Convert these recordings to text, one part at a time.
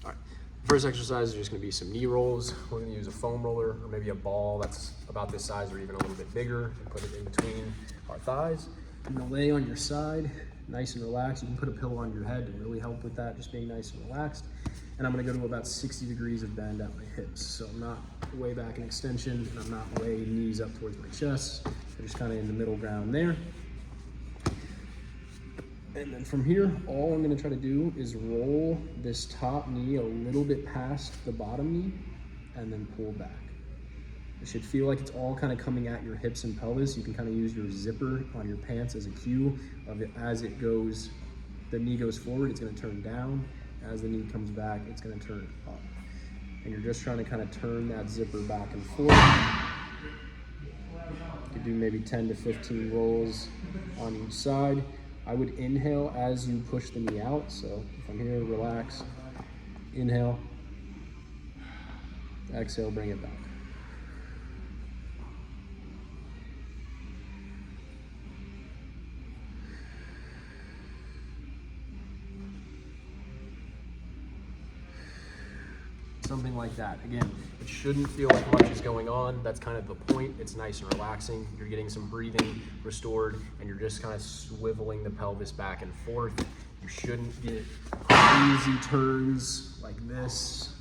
All right, first exercise is just gonna be some knee rolls. We're gonna use a foam roller or maybe a ball that's about this size or even a little bit bigger and put it in between our thighs. You're gonna lay on your side, nice and relaxed. You can put a pillow on your head to really help with that, just being nice and relaxed. And I'm gonna go to about 60 degrees of bend at my hips. So I'm not way back in extension and I'm not way knees up towards my chest. I'm just kind of in the middle ground there. And then from here, all I'm gonna try to do is roll this top knee a little bit past the bottom knee and then pull back. It should feel like it's all kind of coming at your hips and pelvis. You can kind of use your zipper on your pants as a cue of it as it goes, the knee goes forward, it's gonna turn down. As the knee comes back, it's gonna turn up. And you're just trying to kind of turn that zipper back and forth. You could do maybe 10 to 15 rolls on each side. I would inhale as you push the knee out. So if I'm here, relax, inhale, exhale, bring it back. Something like that. Again, it shouldn't feel like much is going on. That's kind of the point. It's nice and relaxing. You're getting some breathing restored and you're just kind of swiveling the pelvis back and forth. You shouldn't get crazy turns like this.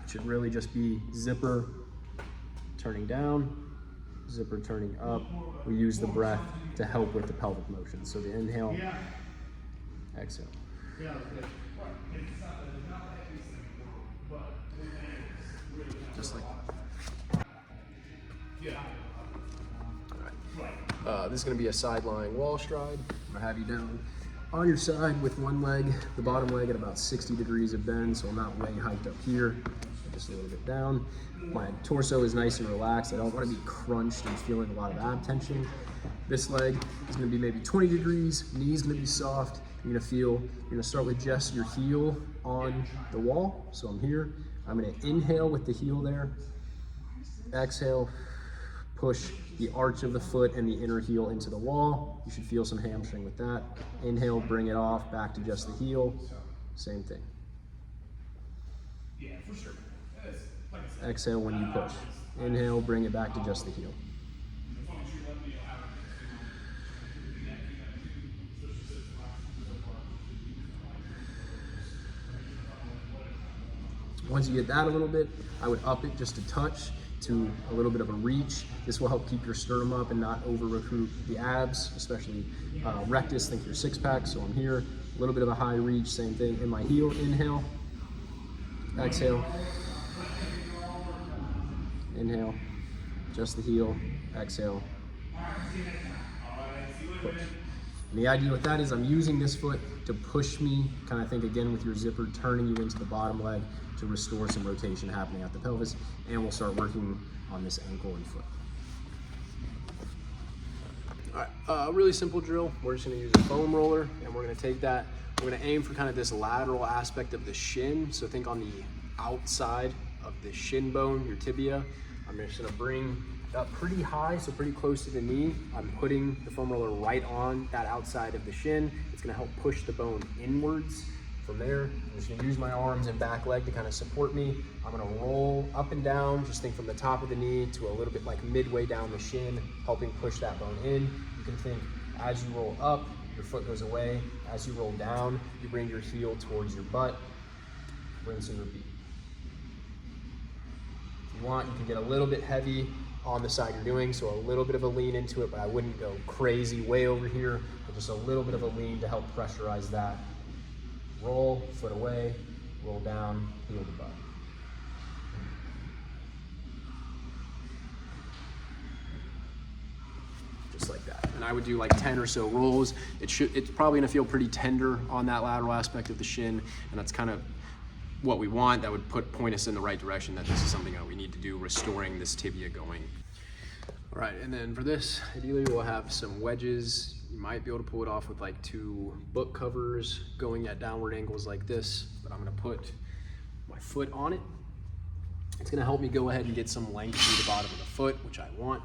It should really just be zipper turning down, zipper turning up. We use the breath to help with the pelvic motion. So the inhale, exhale. Just like that. All right. This is going to be a side lying wall stride. I'm going to have you down on your side with one leg, the bottom leg at about 60 degrees of bend, so I'm not way hiked up here, just a little bit down. My torso is nice and relaxed. I don't want to be crunched and feeling a lot of ab tension. This leg is going to be maybe 20 degrees, knee's going to be soft. You're going to start with just your heel on the wall. So I'm here. I'm going to inhale with the heel there. Exhale, push the arch of the foot and the inner heel into the wall. You should feel some hamstring with that. Inhale, bring it off, back to just the heel. Same thing. Exhale when you push. Inhale, bring it back to just the heel. Once you get that a little bit, I would up it just a touch to a little bit of a reach. This will help keep your sternum up and not over recruit the abs, especially rectus, think your six pack. So I'm here, a little bit of a high reach, same thing. In my heel, inhale, exhale, inhale, just the heel, exhale, push. And the idea with that is I'm using this foot to push me, kind of think again with your zipper, turning you into the bottom leg to restore some rotation happening at the pelvis, and we'll start working on this ankle and foot. All right, really simple drill. We're just gonna use a foam roller, and we're gonna take that, we're gonna aim for kind of this lateral aspect of the shin. So think on the outside of the shin bone, your tibia. I'm just gonna bring up pretty high, so pretty close to the knee. I'm putting the foam roller right on that outside of the shin. It's gonna help push the bone inwards. From there, I'm just gonna use my arms and back leg to kind of support me. I'm gonna roll up and down, just think from the top of the knee to a little bit like midway down the shin, helping push that bone in. You can think as you roll up, your foot goes away. As you roll down, you bring your heel towards your butt. Rinse and repeat. If you want, you can get a little bit heavy on the side you're doing, so a little bit of a lean into it, but I wouldn't go crazy way over here, but just a little bit of a lean to help pressurize that. Roll, foot away, roll down, heel to butt. Just like that. And I would do like 10 or so rolls. It's probably gonna feel pretty tender on that lateral aspect of the shin, and that's kind of what we want. That would point us in the right direction, that this is something that we need to do, restoring this tibia going. All right, and then for this, ideally we'll have some wedges. You might be able to pull it off with like 2 book covers going at downward angles like this, but I'm gonna put my foot on it. It's gonna help me go ahead and get some length through the bottom of the foot, which I want.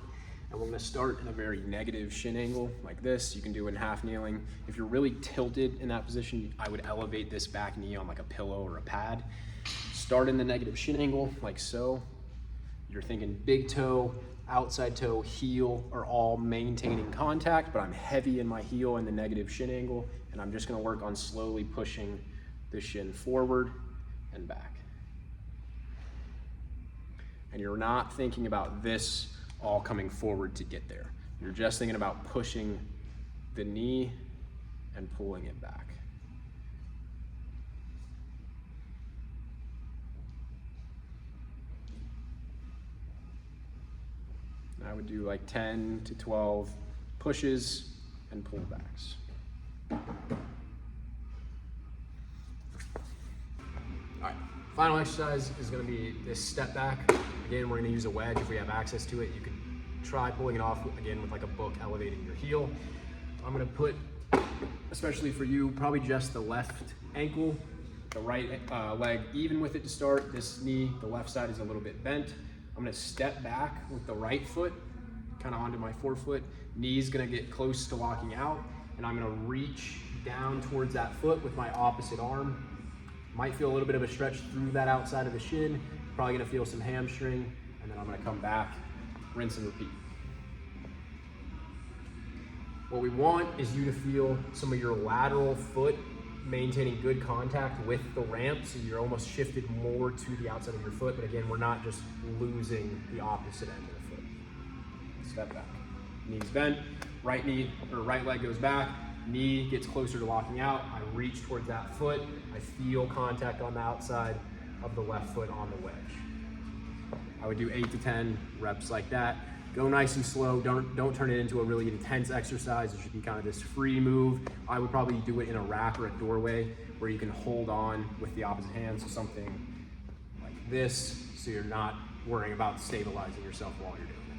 And we're gonna start in a very negative shin angle like this. You can do it in half kneeling. If you're really tilted in that position, I would elevate this back knee on like a pillow or a pad. Start in the negative shin angle like so. You're thinking big toe, outside toe, heel are all maintaining contact, but I'm heavy in my heel in the negative shin angle, and I'm just gonna work on slowly pushing the shin forward and back. And you're not thinking about this all coming forward to get there. You're just thinking about pushing the knee and pulling it back. I would do like 10 to 12 pushes and pullbacks. All right, final exercise is gonna be this step back. Again, we're gonna use a wedge if we have access to it. You can try pulling it off again with like a book elevating your heel. I'm gonna put, especially for you, probably just the left ankle, the right leg even with it to start. This knee, the left side is a little bit bent. I'm gonna step back with the right foot, kind of onto my forefoot. Knee's gonna get close to locking out, and I'm gonna reach down towards that foot with my opposite arm. Might feel a little bit of a stretch through that outside of the shin. Probably gonna feel some hamstring, and then I'm gonna come back, rinse and repeat. What we want is you to feel some of your lateral foot maintaining good contact with the ramp, so you're almost shifted more to the outside of your foot, but again, we're not just losing the opposite end of the foot. Step back, knees bent, right knee or right leg goes back, knee gets closer to locking out, I reach towards that foot, I feel contact on the outside of the left foot on the wedge. I would do 8 to 10 reps like that. Go nice and slow, don't turn it into a really intense exercise. It should be kind of this free move. I would probably do it in a rack or a doorway where you can hold on with the opposite hand, so something like this, so you're not worrying about stabilizing yourself while you're doing it.